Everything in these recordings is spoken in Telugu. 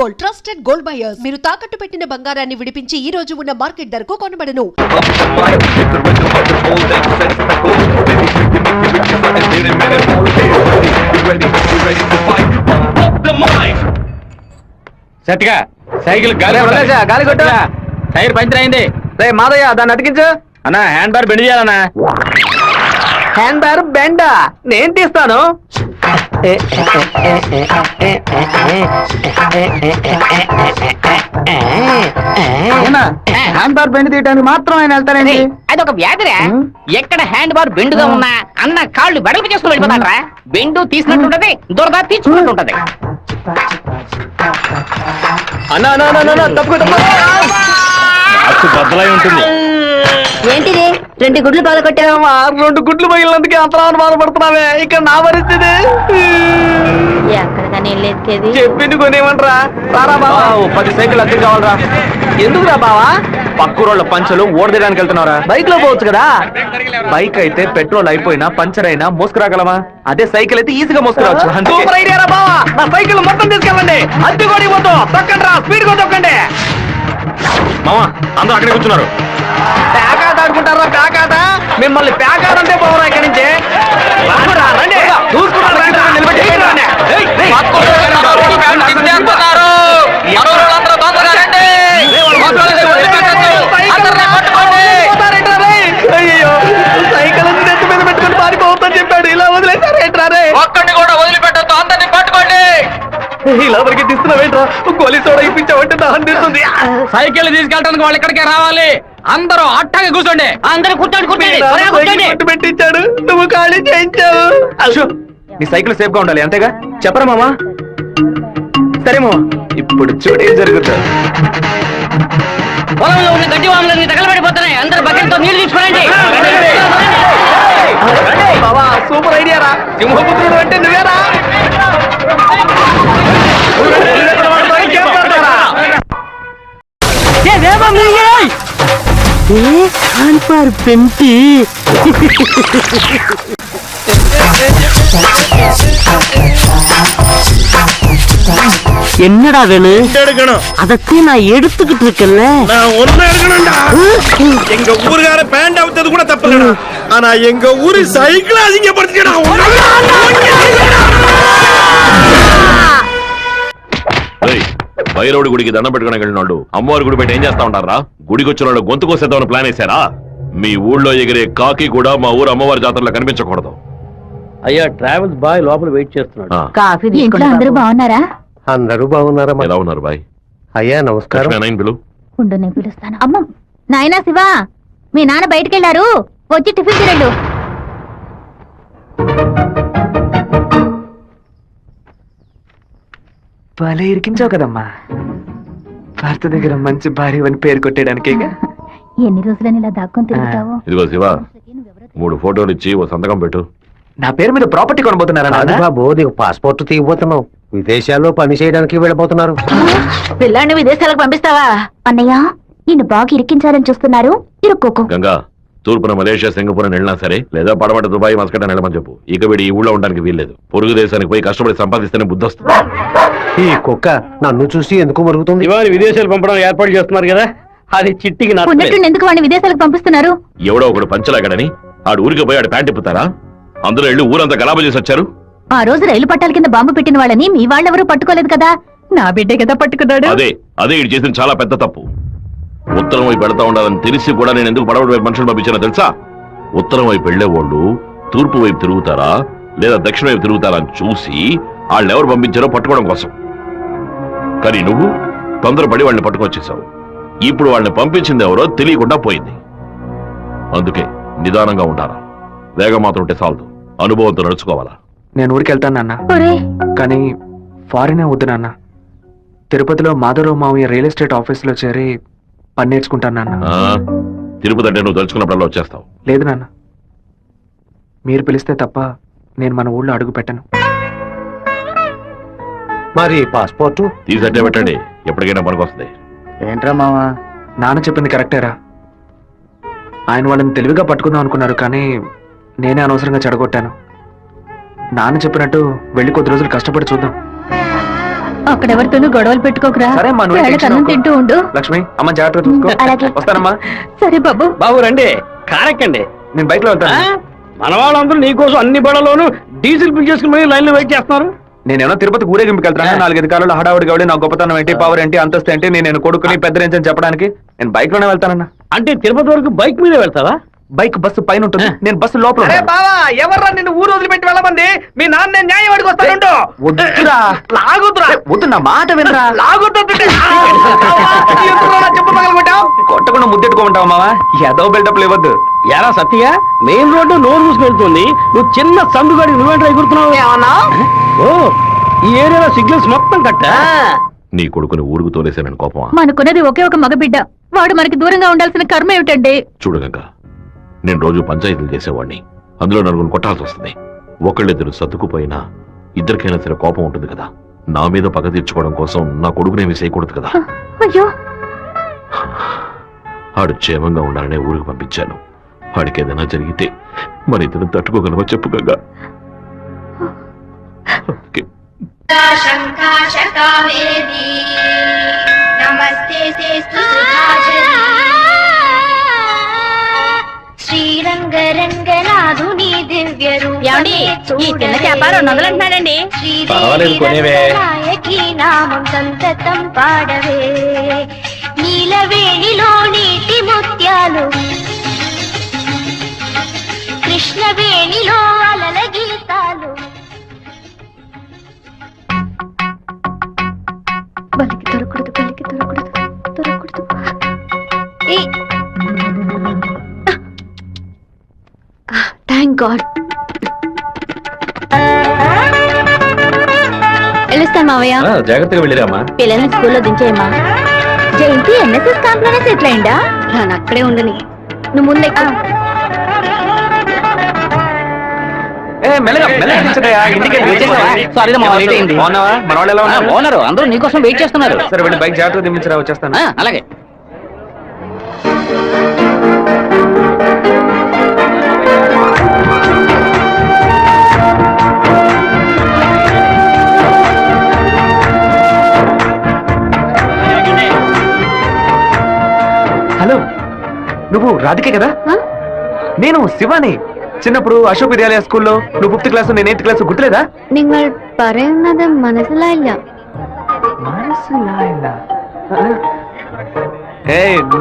Gold, trusted gold buyers. మీరు తాకట్టు పెట్టిన బంగారాన్ని విడిపించి ఈ రోజు ఉన్న మార్కెట్ ధరకు కొనబడను. సత్తిగా సైకిల్ గాలి కొట్టు. టైర్ పంచర్ అయింది. మాదయ్య దాన్ని అతికించు అన్న. హ్యాండ్ బార్ బెండ్ చేయాలన్నా. Hand bar బెండా? నేను తీస్తాను. హ్యాండ్ బార్ బెండ్ తీయడానికి మాత్రం ఆయన వెళ్తారండి. అది ఒక వ్యాధిరా. ఎక్కడ హ్యాండ్ బార్ బెండుగా ఉన్నా అన్న కాళ్ళు వెడల్పు చేసుకుని వెళ్ళిపోతాడరా. బెండు తీసినట్టుంటది, దురద తీర్చుకున్నట్టుంటది. బద్దలై ఉంటుంది. ఏంటిది? 2 గుడ్లు పగలగొట్టావా? 2 గుడ్లు పగిలినందుకే అంతలా బాధపడుతున్నావే. ఇక్కడ నా పరిస్థితి ఎక్కడికని వెళ్ళేది? చెప్పింది కొనేమంటరా? రారా బావా, 10 సైకిల్ అద్దె కావాలరా. ఎందుకురా బావా? పక్కూరోళ్ళ పంచలు ఓడదేయడానికి వెళ్తున్నారా? బైక్ లో పోవచ్చు కదా. బైక్ అయితే పెట్రోల్ అయిపోయినా పంచర్ అయినా మోసుకురాగలమా? అదే సైకిల్ అయితే ఈజీగా మోసుకురావచ్చు. సూపర్ ఐడియా రా బావా. నా సైకిల్ మొత్తం తీసుకెళ్ళండి. అద్దె కూడా ఇవ్వద్దు. తొక్కండి రా, స్పీడ్ గా తొక్కండి. మామా అందరూ అక్కడే కూర్చున్నారు. ప్యాకాట ఆడుకుంటారా? ప్యాకాట? మిమ్మల్ని ప్యాకాట అంటే పోవరా ఇక్కడి నుంచి. అయ్యో, సైకిల్ నెత్తి మీద పెట్టుకుని పారిపోవద్దని చెప్పాడు. ఇలా వదిలేసారేంట్రారే? ఒక్కడిని కూడా వదిలిపెట్టద్దు, అందరినీ పట్టుకోండి. ఇలా వరకు తీస్తున్నావేంట్రా? గోలీ సోడా ఇప్పించావంటే దాహం తీస్తుంది. సైకిల్ తీసుకెళ్ళడానికి వాళ్ళు ఇక్కడికే రావాలి. అందరూ అట్టాగే కూర్చోండి. అందరూ కూర్చోండి. పెట్టించాడు, నువ్వు ఖాళీ చేయించావు. నీ సైకిల్ సేఫ్ గా ఉండాలి, అంతేగా? చెప్పరా మామా? సరే మామా, ఇప్పుడు చూడు ఏం జరుగుతుంది. పొలంలో ఉన్న గడ్డి వాములన్నీ తగలబడిపోతున్నాయి. అందరూ బకెట్తో నీళ్లు తీసుకురండి. బావా సూపర్ ఐడియా రా. సింహపుత్రుడు అంటే నువ్వేరా? పెంటి என்னடா வேணும்? அதத்தை நான் எடுத்துக்கிட்டு இருக்கேன்ல. நான் ஒண்ணு எடுக்கணும்டா. எங்க ஊருக்கார பேண்ட் அவுத்தது கூட தப்புலடா. ஆனா எங்க ஊரு சைக்கிள் அசிங்கப்படுத்திடா. భైరవుడి గుడికి దండం పెట్టుకుని వెళ్ళినాడు. అమ్మవారి గుడి బయట ఏం చేస్తా ఉంటారా? గుడికి వచ్చిన వాళ్ళు గొంతు కోసేద్దామని ప్లాన్ వేశారా? మీ ఊళ్ళో ఎగిరే కాకి కూడా మా ఊరు అమ్మవారి జాతరలో కనిపించకూడదు. అయ్యా, ట్రావెల్స్ బాయ్ లోపల వెయిట్ చేస్తున్నాడు. కాఫీ ఇంట్లో అందరూ బాగున్నారా? అందరూ బాగున్నారా? ఎలా ఉన్నారు బాయ్? అయ్యా నమస్కారం. పిలు. ఉండు, నేను పిలుస్తాను. అమ్మ, నాయనా శివా, మీ నాన్న బయటకెళ్లారు, వచ్చి టిఫిన్ తినండు. భలే ఇరికించావు కదమ్మా. భర్త దగ్గర మంచి భార్య అని పేరు కొట్టేయడానికి. ఎన్ని రోజులని ఇలా దాక్కొని తిరుగుతావు? ఇదిగో శివ, 3 ఫోటోలు ఇచ్చి ఓ సంతకం పెట్టు. నా పేరు మీద ప్రాపర్టీ కొనబోతున్నారా? బాబు, నీకు పాస్పోర్ట్ తీయబోతున్నావు. విదేశాల్లో పని చేయడానికి వెళ్ళబోతున్నారు. పిల్లాన్ని విదేశాలకు పంపిస్తావా? అన్నయ్య, నిన్ను బాగా ఇరికించాలని చూస్తున్నారు, ఇరుక్కోకు. గంగా, తూర్పున మలేషియా, సింగపూర్ అని వెళ్ళినా సరే, లేదా పడమట దుబాయ్, మస్కట్ అని వెళ్ళమని చెప్పు. ఇక వీడి ఈ ఊళ్ళో ఉండడానికి వీల్లేదు. పొరుగు దేశానికి పోయి కష్టపడి సంపాదిస్తేనే బుద్ధి వస్తుంది. ఈ కుక్క నన్ను చూసి ఎందుకు మరుగుతుంది? ఇవాళ విదేశాలు పంపడం ఏర్పాటు చేస్తున్నారు కదా, అది చిట్టికి ఉన్నట్టు ఎందుకు వాడిని విదేశాలకు పంపిస్తున్నారు? ఎవడో ఒకడు పంచలాగడని ఆడు ఊరికి పోయి ఆడు ప్యాంట్ ఇప్పుతారా? అందులో వెళ్ళి ఊరంతా గలాబా చేసి వచ్చారు. ఆ రోజు రైలు పట్టాల కింద బాంబు పెట్టిన వాళ్ళని మీ వాళ్ళెవరూ పట్టుకోలేదు కదా. నా బిడ్డే కదా పట్టుకున్నాడు. అదే ఇటు చేసిన చాలా పెద్ద తప్పు. ఉత్తరం వైపు వెళ్తా ఉండాలని తెలిసి కూడా నేను ఎందుకు పడవడి వైపు మనుషులు పంపించానో తెలుసా? ఉత్తరం వైపు వెళ్లేవాళ్ళు తూర్పు వైపు తిరుగుతారా లేదా దక్షిణ వైపు తిరుగుతారా అని చూసి వాళ్ళని ఎవరు పంపించారో పట్టుకోవడం కోసం. కానీ నువ్వు తొందరపడి వాళ్ళని పట్టుకొచ్చేసావు. ఇప్పుడు వాళ్ళని పంపించింది ఎవరో తెలియకుండా పోయింది. అందుకే నిదానంగా ఉంటారా. వేగం మాత్రం ఉంటే చాలదు, అనుభవంతో నడుచుకోవాలా. నేను ఊరికి వెళ్తాను నాన్న, కానీ ఫారినే వద్దు నాన్న. తిరుపతిలో మాధవరావు మావయ్య రియల్ ఎస్టేట్ ఆఫీస్ లో చేరి పని నేర్చుకుంటాను నాన్న. తిరుపతి అంటే నువ్వు తలుచుకున్నప్పుడల్లా వచ్చేస్తావు. లేదు నాన్న, మీరు పిలిస్తే తప్ప నేను మన ఊళ్ళో అడుగు పెట్టను. మరి పాస్పోర్టు తీసట్టే పెట్టండి, ఎప్పటికైనా పనికొస్తుంది. ఏంట్రా మావా? నాన్న చెప్పింది కరెక్టేరా. ఆయన వాళ్ళని తెలివిగా పట్టుకుందాం అనుకున్నారు, కానీ నేనే అనవసరంగా చెడగొట్టాను. నాన్న చెప్పినట్టు వెళ్ళి కొద్ది రోజులు కష్టపడి చూద్దాం. అక్కడెవరితోనూ గొడవలు పెట్టుకోకరా. సరే అమ్మా, నువ్వు వేళకి టెన్షన్ అన్నం అవ్వకు. తింటూ ఉండు. లక్ష్మి అమ్మ జాగ్రత్తగా చూసుకో. అలాగే. వస్తానమ్మా. సరే బాబు. బాబు రండి, కారెక్కండి. నేను బైక్ లో వెళ్తాను. మన వాళ్ళందరూ నీకోసం అన్ని బడలోనూ డీజిల్ ఫిల్ చేసుకుని లైన్ లో వెయిట్ చేస్తున్నారు. నేనేమో తిరుపతి ఊరేగింపుకి వెళ్తాను. 4-5 కాలంలో హడావుడి కాబట్టి నా గొప్పతనం ఏంటి, పవర్ ఏంటి, అంతస్తు ఏంటి, నేను కొడుకుని పెద్ద రేంజ్ అని చెప్పడానికి నేను బైక్ లోనే వెళ్తానన్నా. అంటే తిరుపతి వరకు బైక్ మీదే వెళ్తావా? బైక్ బస్సు పైన ఉంటుంది, నేను బస్సు లోపల ఉంటాను. బావా, ఎవర్రా నిన్ను ఊరు వదిలిపెట్టి వెళ్ళమంది? మీ నాన్న న్యాయం అడిగి వస్తానుండు. వద్దురా, లాగుతురా, వద్దు, నా మాట వినరా. లాగుతుంది. చెప్పు పగలగొట్టావు. కొట్టకుండా ముద్దెట్టుకుంటావు మావా, ఏదో బిల్డప్ ఇవ్వద్దు. ఎరా సత్య, మెయిన్ రోడ్డు నోరు మూసుకు వెళ్తుంది, నువ్వు చిన్న సందుగాడి నువ్వేంట్రా ఎగురుతున్నావు? ఓ, ఈ ఏరియాలో సిగ్నల్స్ మొత్తం కట్టా. నీ కొడుకుని ఊరుకు తోలేసానని కోపమా? మనకున్నది ఒకే ఒక మగబిడ్డ, వాడు మనకి దూరంగా ఉండాల్సిన కర్మ ఏమిటండి? చూడగంక, నేను రోజు పంచాయతీలు చేసేవాడిని, అందులో నలుగురు కొట్టాల్సి వస్తుంది. ఒకళ్ళిద్దరు సర్దుకుపోయినా ఇద్దరికైనా సరే కోపం ఉంటుంది కదా. నా మీద పగ తీర్చుకోవడం కోసం నా కొడుకునేమి చేయకూడదు కదా. అయ్యో, ఆడు క్షేమంగా ఉండాలనే ఊరికి పంపించాను. వాడికి ఏదైనా జరిగితే మన ఇద్దరు తట్టుకోగలవా చెప్పు గంగా? శ్రీరంగరంగనాథుని దివ్య ఏమండి, ఈ చిన్న చేప 200 అంటున్నాడండి. పర్వాలేదు, కొనేవే. నామం సంతతం పాడవే, నీలవేణిలో నీటి ముత్యాలు, కృష్ణవేణిలో అలల గీతాలు. బలికి దొరకూడదు, బలికి దొరకూడదు, దొరకూడదు. Thank God. వెళ్ళొస్తాను మావయ్య. జాగ్రత్తగా వెళ్ళిరామా. పిల్లల్ని స్కూల్లో దించేయమ్మా. జయంతి ఎన్ఎస్ఎస్ క్యాంప్ లోనే సెటిల్ అయిందా? నేను అక్కడే ఉండని, నువ్వు ముందే. సారీ మా లేట్ అయింది. బాగున్నావా? మన వాళ్ళు ఎలా ఉన్నారు? ఓనరు అందరూ నీకోసం వెయిట్ చేస్తున్నారు. సరే వెళ్ళి బైక్ జాగ్రత్తగా దింపించరా, వచ్చేస్తాను. అలాగే. హలో, నువ్వు రాధికే కదా? నేను శివాని. చిన్నప్పుడు అశోక్ విద్యాలయ స్కూల్లో నువ్వు 5th క్లాస్, నేను 8th క్లాస్, గుర్తులేదా? നിങ്ങൾ പറയുന്നത് മനസ്സിലായില്ല.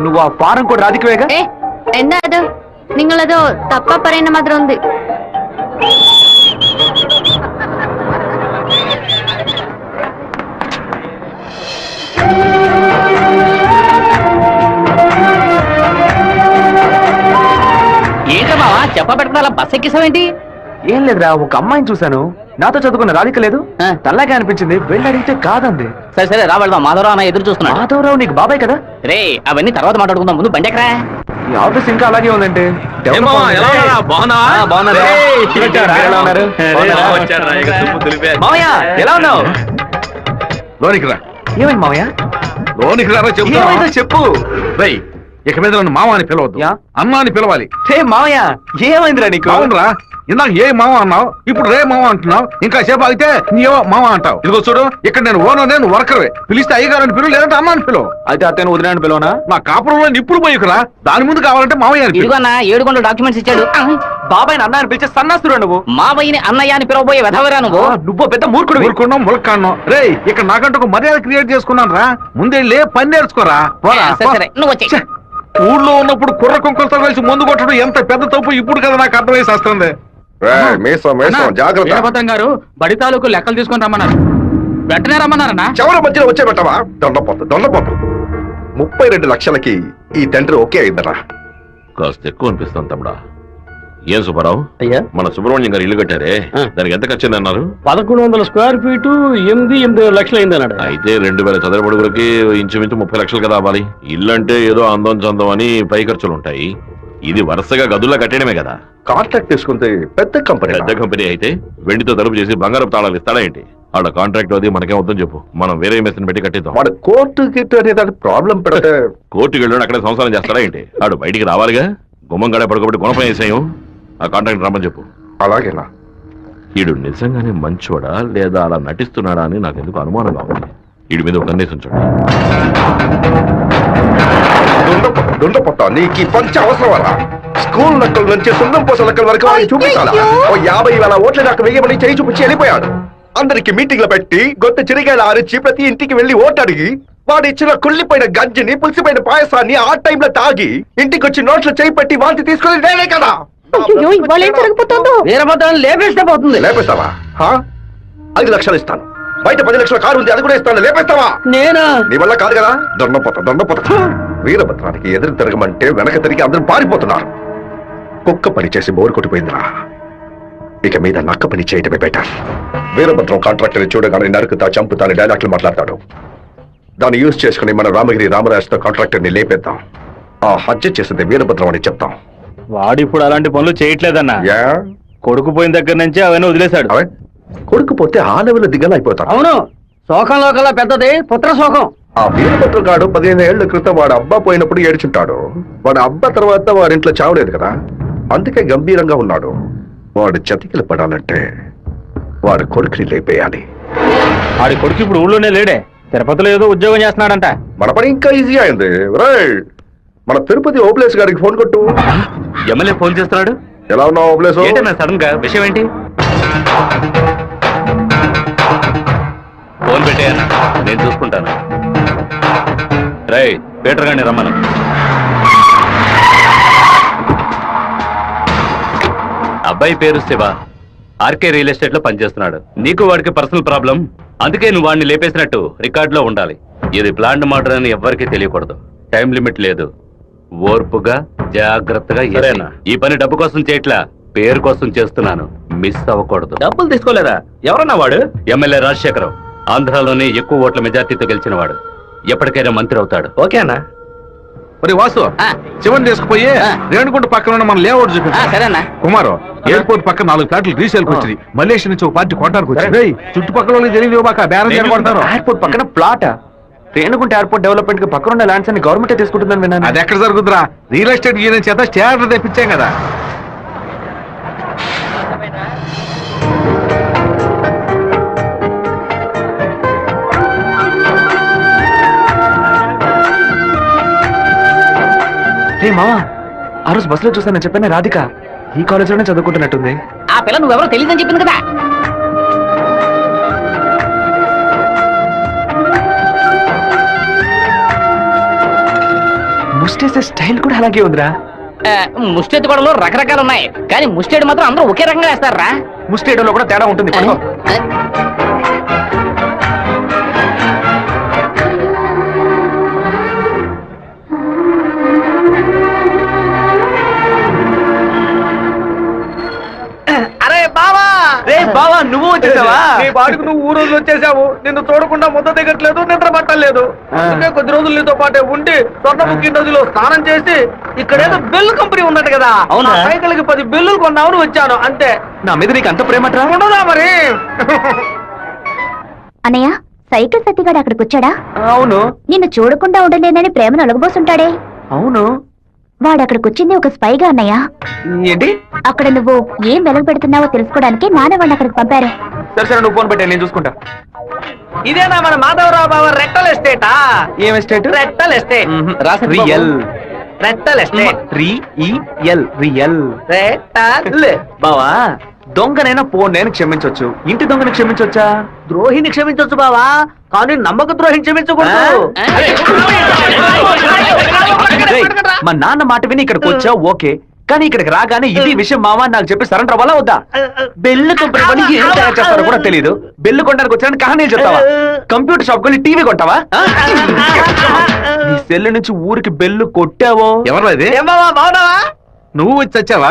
నువ్వు ఆ ఫారం కూడా రాధికవేగా? എന്താ അത്? നിങ്ങളത് തപ്പ പറയുന്ന മാത്രം ഉണ്ട്. ఏంట్రా బావా, చెప్ప పెట్టుకుని అలా బస్ ఎక్కిసావేంటి? ఏం లేదురా, ఒక అమ్మాయిని చూశాను, నాతో చదువుకున్న రాధిక లేదు, తల్లాగా అనిపించింది, వెళ్ళి అడిగితే కాదంది. సరే సరే రా వెళ్దాం, మాధవరావు అన్న ఎదురు చూస్తున్నాడు. మాధవరావు నీకు బాబాయ్ కదా? రే అవన్నీ తర్వాత మాట్లాడుకుందాం, ముందు బండి ఎక్కరా. ఈ ఆఫీస్ ఇంకా అలాగే ఉందంటే. మామయ్య ఎలా ఉన్నావు? లోనికి రా, ఏమైంది మామయ్య? లోనికి రా ఏమైందో చెప్పు. ఇక మీద నన్ను మామ అని పిలవద్దు, యా? అమ్మ అని పిలవాలి. హే మామయ్య, ఏమైందిరా నీకు? అవునరా, ఇందాక ఏ మామ అన్నావు, ఇప్పుడు రే మామ అంటున్నావు, ఇంకా సేపు ఆగితే నీయో మామ అంటావు. ఇదిగో చూడు, ఇక్కడ నేను ఓనర్, నేను వర్కర్వే. పిలిస్తే అయ్యగారని పిలువు, లేదంటే అమ్మ అని పిలువు. అయితే అతను వదిలేని పిలవనా? నా కాపురంలో నిప్పుడు పోయికురా, దాని ముందు కావాలంటే మామయ్య అని పిలువు. ఇదిగో అన్న 7 గంటల డాక్యుమెంట్స్ ఇచ్చాడు. బాబాయ్ అన్న అని పిలిచే సన్నాసురా నువ్వు. మావయ్యని అన్నయ్య అని పిలవబోయే వెధవరా నువ్వు. నువ్వు పెద్ద మూర్ఖుడు. ఊరుకున్నాం, ములక్కాన్నాం. రే ఇక్కడ నాకంటూ ఒక మర్యాద క్రియేట్ చేసుకున్నాను రా, ముందే పని నేర్చుకోరా. పోరా, సరే సరే నువ్వు వచ్చే. ఛే, ఊళ్ళో ఉన్నప్పుడు కుర్ర కుంకలతో కలిసి ముందు కొట్టడం ఎంత పెద్ద తప్పు ఇప్పుడు కదా నాకు అర్థమేసి వస్తుంది. జాగ్రత్త గారు బడి తాలూకు లెక్కలు తీసుకొని రమ్మన్నారు, వెంటనే రమ్మన్నారన్నా. చివరి మధ్యలో వచ్చే పెట్టవా? దొండపోతు 32 లక్షలకి ఈ తండ్రి ఓకే అయిందరా. కాస్త ఎక్కువ అనిపిస్తాను తమ్ముడా. ఏం సుబ్బారావు, అయ్యా, మన సుబ్రహ్మణ్యం గారు ఇల్లు కట్టారే, దానికి ఎంత ఖర్చు అన్నారు? 1100 స్క్వేర్ ఫీటు 8 లక్షలు అయింది అన్నాడు. అయితే 2000 చదరపడుగులకి ఇంచుమించు 30 లక్షలు కదా అవ్వాలి. ఇల్లు అంటే ఏదో అందం చందం అని పై ఖర్చులు ఉంటాయి, ఇది వరుసగా గదుల్లో కట్టడమే కదా. కాంట్రాక్ట్ తీసుకుంటే పెద్ద కంపెనీ అయితే వెండితో తలుపు చేసి బంగారపు తాళాలు ఇస్తాడా ఏంటి? ఆడ కాంట్రాక్ట్ అది మనకేం వద్దని చెప్పు, మనం వేరే మేస్త్రిని పెట్టి కట్టిద్దాం. వాడు కోర్టు గిట్టు అనేది ప్రాబ్లం పెడితే కోర్టుకి వెళ్ళి అక్కడే సంసారం చేస్తాడా ఏంటి? ఆడు బయటికి రావాలిగా. గుమ్మం గడే పడుకోబెట్టి గుణపం వేసాయం. ఆ కాంట్రాక్ట్ రమ్మని చెప్పు. అలాగేనా? వీడు నిజంగానే మంచోడా లేదా అలా నటిస్తున్నాడా అని నాకు ఎందుకు అనుమానంగా ఉంది. వీడి మీద ఒక కన్నేసి ఉంచండి. దుండపొట్ట నీకు పంచ అవసరం. స్కూల్ లెక్కల నుంచి సుందం పోస లెక్కల వరకు వాడిని చూపించాలా? ఓ 50,000 ఓట్లు నాకు వేయమని చేయి చూపించి వెళ్ళిపోయాడు. అందరికి మీటింగ్లు పెట్టి గొంతు చిరిగాయలు ఆరిచి ప్రతి ఇంటికి వెళ్లి ఓటు అడిగి వాడు ఇచ్చిన కుళ్ళిపోయిన గంజిని పులిసిపోయిన పాయసాన్ని ఆ టైంలో తాగి ఇంటికి వచ్చి నోట్లు చేయి పెట్టి వాంతి తీసుకుని నేనే కదా. వీరభద్రాన్ని లేపేస్తే పోతుంది. లేపేస్తావా? 5 లక్షలు ఇస్తాను. బయట 10 లక్షల కారు ఉంది, అది కూడా ఇస్తాను. లేపేస్తావా? నేను నీ వల్ల కాదు కదా. దొండపోత వీరభద్రానికి ఎదురు తిరగమంటే వెనక తిరిగి అందరూ పారిపోతున్నారు. కుక్క పని చేసి బోరు కొట్టిపోయిందిరా. ఇక మీద నక్క పని చేయటమే బెటర్. వీరభద్రం కాంట్రాక్టర్ చూడగానే నరుకుతా చంపుతాని డైలాగ్లు మాట్లాడతాడు. దాన్ని యూజ్ చేసుకుని మన రామగిరి రామరాజుతో కాంట్రాక్టర్ ని లేపేద్దాం. ఆ హత్య చేసింది వీరభద్రం అని చెప్తాం. వాడు ఇప్పుడు అలాంటి పనులు చేయట్లేదన్నా. కొడుకు పోయిన దగ్గర నుంచి అవన్నీ వదిలేశాడు. కొడుకు పోతే ఆ లెవెల్ దిగలైపోతాడు. అవును, శోకంలో కల్లా పెద్దది పుత్ర శోకం. ఆ వీరభద్రం గాడు 15 ఏళ్ల క్రితం వాడు అబ్బా పోయినప్పుడు ఏడ్చుంటాడు. వాడు అబ్బా తర్వాత వాడింట్లో చావలేదు కదా, అందుకే గంభీరంగా ఉన్నాడు. వాడు చతికిలు పడాలంటే వాడు కొడుకుని లేపేయాలి. వాడి కొడుకు ఇప్పుడు ఊళ్ళోనే లేడే, తిరుపతిలో ఏదో ఉద్యోగం చేస్తున్నాడంట. మన పని ఇంకా ఈజీ అయింది. రైట్, మన తిరుపతి ఓప్లేస్ గారికి ఫోన్ కొట్టు. ఎమ్మెల్యే ఫోన్ చేస్తున్నాడు. ఎలా ఉన్నావు ఓప్లేస్? సడన్ గా విషయం ఏంటి? ఫోన్ పెట్టేయన్నా, నేను చూసుకుంటాను. రై పీటర్ గారిని రమ్మను. అబ్బాయి పేరు శివ, ఆర్కే రియల్ ఎస్టేట్ లో పనిచేస్తున్నాడు. నీకు వాడికి పర్సనల్ ప్రాబ్లం, అందుకే నువ్వు వాడిని లేపేసినట్టు రికార్డులో ఉండాలి. ఇది ప్లాన్డ్ మర్డర్ అని ఎవ్వరికీ తెలియకూడదు. టైం లిమిట్ లేదు. ఓర్పుగా జాగ్రత్తగా. ఈ పని డబ్బు కోసం చేయట్లా, పేరు కోసం చేస్తున్నాను. మిస్ అవ్వకూడదు. డబ్బులు తీసుకోలేదా? ఎవరన్నా వాడు? ఎమ్మెల్యే రాజశేఖరం, ఆంధ్రాలోనే ఎక్కువ ఓట్ల మెజార్టీతో గెలిచిన వాడు. ఎప్పటికైనా మంత్రి అవుతాడు. ఓకే అన్నా. మరి వాసు, శివన్ తీసుకుపోయి రేణుగుంట పక్కన ఉన్న మన లేఅవుట్ చూపించు. సరేనా కుమారు, ఎయిర్పోర్ట్ పక్కన 4 ఫ్లాట్లు రీసేల్కి వచ్చింది. మలేషియా నుంచి ఒక పార్టీ కొట్టడానికి వచ్చింది. చుట్టుపక్కల వాళ్ళకి తెలియదు, మాకు బేరం చేయబడతారు. ఎయిర్పోర్ట్ పక్కన ప్లాట్. రేణుగుంట ఎయిర్పోర్ట్ డెవలప్మెంట్ కి పక్కన ఉన్న ల్యాండ్స్ అన్ని గవర్నమెంట్ తీసుకుంటుందని విన్నాను. అది ఎక్కడ జరుగుతుందిరా? రియల్ ఎస్టేట్ యూనియన్ చేత స్టాండర్డ్ తెప్పించాం కదా. మావా, ఆ రోజు బస్సులో చూసానని చెప్పాను రాధిక ఈ కాలేజ్ లోనే చదువుకుంటున్నట్టుంది. ఆ పిల్ల నువ్వెవరో తెలియదని చెప్పింది కదా. ముస్టేసే స్టైల్ కూడా అలాగే ఉందిరా. ముష్టెత్తు గొడవలు రకరకాలు ఉన్నాయి, కానీ ముష్టేడు మాత్రం అందరూ ఒకే రకంగా వేస్తారా? ముస్టేడోలో కూడా తేడా ఉంటుంది. బావా, నువ్వు వచ్చేసావా? నీ బాడుకు నువ్వు ఊరోజు వచ్చేసావు. నిన్ను చూడకుండా ముద్ద దిగట్లేదు, నిద్ర పట్టలేదు. అందుకే కొద్ది రోజులు నీతో పాటే ఉండి స్వర్ణముఖి నదిలో స్నానం చేసి ఇక్కడేదో బిల్లు కంపెనీ ఉన్నట్టు కదా, అవునా? సైకిల్కి 10 బిల్లులు కొన్నావును వచ్చాను అంతే. నా మీద నీకు అంత ప్రేమట్రా? ఉండదా మరి? అన్నయ్య, సైకిల్ సత్తిగాడు అక్కడికి వచ్చాడా? అవును. నిన్ను చూడకుండా ఉండలేనని ప్రేమను ఒలగబోసుంటాడే. అవును. వాడు అక్కడికి వచ్చింది ఒక స్పైగా అన్నయ్య. ఏంటి? అక్కడ నువ్వు ఏం వెలగ పెడుతున్నావో తెలుసుకోవడానికి నాన్న వాడిని అక్కడికి పంపారు. సరే సరే, నువ్వు ఫోన్ పెట్టా, నేను చూసుకుంటా. ఇదేనా మన మాధవరావు బావ రెట్టల్ ఎస్టేటా? ఏం ఎస్టేట్? రెట్టల్ ఎస్టేట్. రియల్. రెట్టల్ ఎస్టేట్. రియల్. రెట్టల్. బావా, దొంగనైనా నేను క్షమించొచ్చు, ఇంటి దొంగని క్షమించొచ్చా? ద్రోహిని క్షమించొచ్చు బావా, కానీ నమ్మక ద్రోహిని క్షమించకూడదు. రేయ్, మా నాన్న మాట విని ఇక్కడికి వచ్చావు ఓకే, కానీ ఇక్కడికి రాగానే ఇది విషయం మావా నాకు చెప్పి సరెండర్ అవ్వాలా వద్దా? బెల్లు కంపెనీ పని ఏం తయారు చేస్తారో కూడా తెలియదు. బెల్లు కొనడానికి వచ్చానని కహానీలు చెప్తావా? కంప్యూటర్ షాప్ కొని టీవీ కొంటావా? నీ సెల్ నుంచి ఊరికి బెల్లు కొట్టావో? ఎవరు? ఏం బావా, బాగున్నావా? నువ్వు వచ్చి వచ్చావా?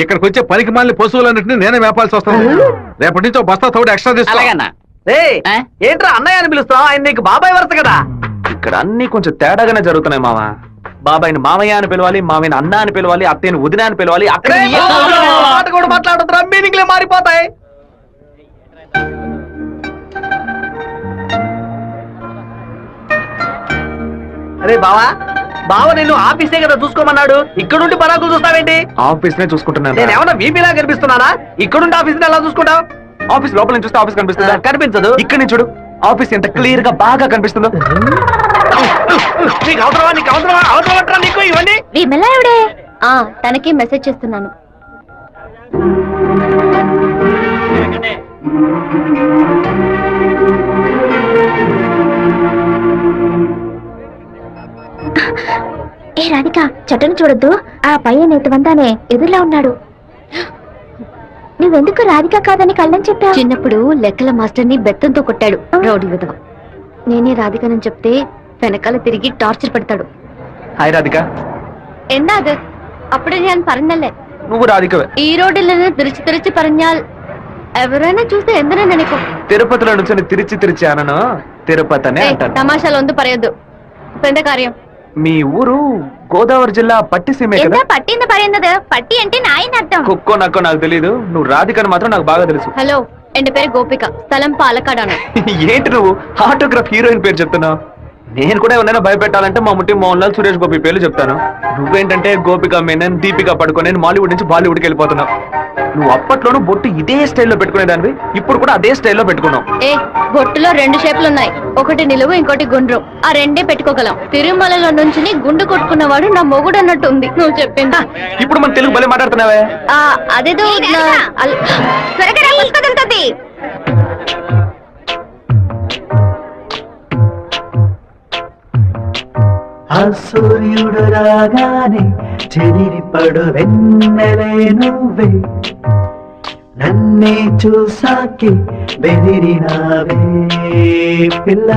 ఇక్కడికి వచ్చే పనికి మాలిన పశువులన్నింటినీ నేనే మేపాల్సి వస్తాను. రేపటి నుంచి బస్తా తోడు ఎక్స్ట్రా తీసుకో. ఏంట్రా అన్నయ్య అని పిలుస్తావు? ఆయన నీకు బాబాయ్ వరుస కదా. ఇక్కడ అన్ని కొంచెం తేడాగానే జరుగుతున్నాయి మావా. బాబాయిని మామయ్య అని పిలవాలి, మామయ్యని అన్న అని పిలవాలి, అత్తయ్యని వదిన అని పిలవాలి. అక్కడ మాట కూడా మాట్లాడుతున్నా, మీనింగ్లే మారిపోతాయి. అరే బావా, బావ నిన్ను ఆఫీసే కదా చూసుకోమన్నాడు, ఇక్కడుండి పరాకులు చూస్తావేంటి? ఆఫీస్ నే చూసుకుంటున్నాను. నేను ఏమన్నా వీపీలా కనిపిస్తున్నానా? ఇక్కడుండి ఆఫీస్ ఎలా చూసుకుంటావు? ఆఫీస్ లోపల నుంచి చూస్తే ఆఫీస్ కనిపిస్తుందా? కనిపించదు. ఇక్కడ నుంచి చూడు, ఆఫీస్ ఎంత క్లియర్ గా బాగా కనిపిస్తుందో. నీకు అవసరమా నీకు ఇవన్నీ? విమలా ఎవడే? తనకి మెసేజ్ చేస్తున్నాను. ఏ రాధిక, చెట్టును చూడొద్దు. ఆ పయ్యన్ ఎత్తువంతానే ఎదురులా ఉన్నాడు. నువ్వెందుకు రాధిక కాదని కళ్ళని చెప్పావు? చిన్నప్పుడు లెక్కల మాస్టర్ ని బెత్తంతో కొట్టాడు రౌడీ విధవ. నేనే రాధికనని చెప్తే వెనకాల తిరిగి టార్చర్ పెడతాడు. హాయ్ రాధిక. എന്താ అప్పుడే నేను പറഞ്ഞല്ലേ నువ్వు రాధికవే. ఈ రోడ్డులను తిరిచి పరంజాల్ ఎవరైనా చూస్తే ఎందనే నెనకు. తిరుపతిలో నుంచి తిరిచి అనను తిరుపతి అనే అంటాను. తమాషాలు ఒందు పరయద్దు. ఎంత కార్యం? మీ ఊరు గోదావరి జిల్లా పట్టిసీమే కదా? పట్టింది పరిందదు. పట్టి అంటే నాయన అర్థం. కుక్కో నక్కో నాకు తెలీదు, నువ్వు రాధికని మాత్రం నాకు బాగా తెలుసు. హలో, ఎన్ పేరు గోపిక, స్థలం పాలకాడాను. ఏంటి నువ్వు ఆటోగ్రాఫ్ హీరోయిన్ పేరు చెప్తున్నావు? నేను కూడా ఎవరైనా భయపెట్టాలంటే మా ముట్టి మోహన్ లాల్, సురేష్ గోపి పేర్లు చెప్తాను. నువ్వేంటంటే గోపిక మేనన్, దీపిక పడుకొని మాలీవుడ్ నుంచి బాలీవుడ్కి వెళ్ళిపోతున్నావు. నువ్వు అప్పట్లోనూ బొట్టు ఇదే స్టైల్లో పెట్టుకునేదానివి, ఇప్పుడు కూడా అదే స్టైల్లో పెట్టుకున్నావు. ఏ బొట్టులో 2 షేపులు ఉన్నాయి, ఒకటి నిలువు, ఇంకోటి గుండ్రం. ఆ రెండే పెట్టుకోగలం. తిరుమలలో నుంచి గుండు కొట్టుకున్నవాడు నా మొగుడు అన్నట్టు ఉంది నువ్వు చెప్పింది. ఇప్పుడు మన తెలుగు భలే మాట్లాడుతున్నావే. అదేదో సూర్యుడు రాగానే చెదిరిపడు వెన్నెలే నువ్వే, నన్నే చూసాకే బెదిరినావే పిల్ల.